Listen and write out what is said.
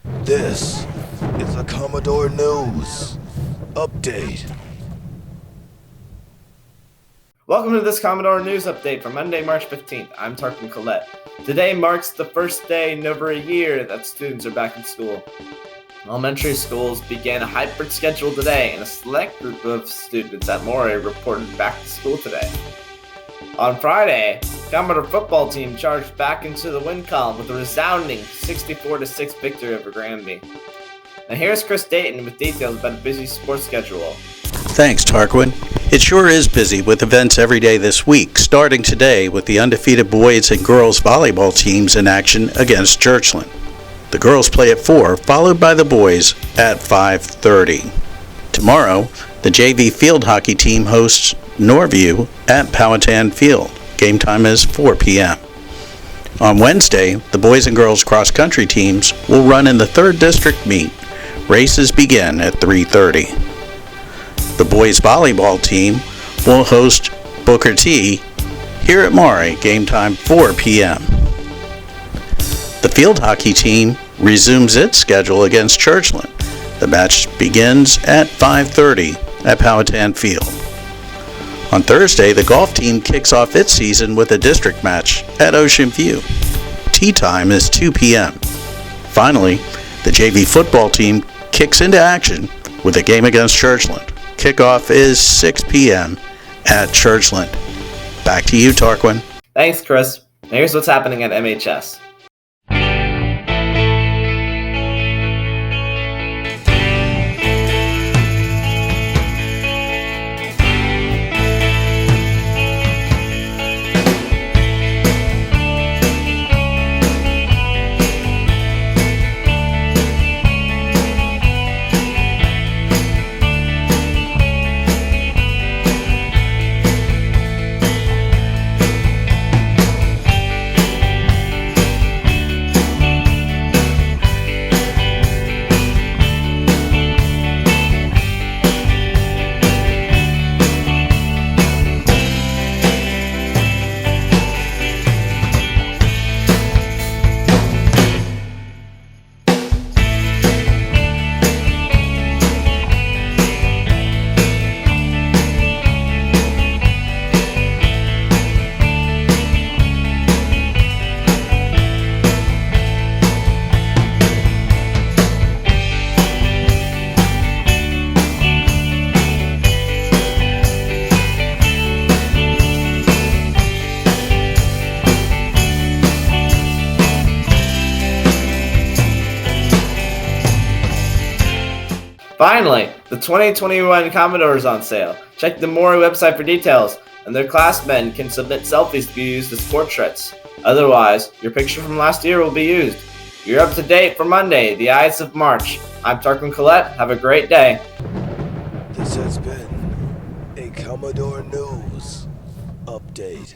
This is a Commodore News Update. Welcome to this Commodore News Update for Monday, March 15th. I'm Tarquin Collette. Today marks the first day in over a year that students are back in school. Elementary schools began a hybrid schedule today, and a select group of students at Maury reported back to school today. On Friday, the Commodore football team charged back into the win column with a resounding 64-6 victory over Granby. Now here's Chris Dayton with details about a busy sports schedule. Thanks, Tarquin. It sure is busy with events every day this week, starting today with the undefeated boys and girls volleyball teams in action against Churchland. The girls play at 4, followed by the boys at 5:30. Tomorrow, the JV field hockey team hosts Norview at Powhatan Field. Game time is 4 p.m. On Wednesday, the boys and girls cross-country teams will run in the 3rd District meet. Races begin at 3:30. The boys volleyball team will host Booker T here at Maury. Game time 4 p.m. The field hockey team resumes its schedule against Churchland. The match begins at 5:30 at Powhatan Field. On Thursday, the golf team kicks off its season with a district match at Ocean View. Tee time is 2 p.m. Finally, the JV football team kicks into action with a game against Churchland. Kickoff is 6 p.m. at Churchland. Back to you, Tarquin. Thanks, Chris. Now here's what's happening at MHS. Finally, the 2021 Commodore is on sale. Check the Maury website for details, and their classmen can submit selfies to be used as portraits. Otherwise, your picture from last year will be used. You're up to date for Monday, the Ides of March. I'm Tarquin Collette. Have a great day. This has been a Commodore News Update.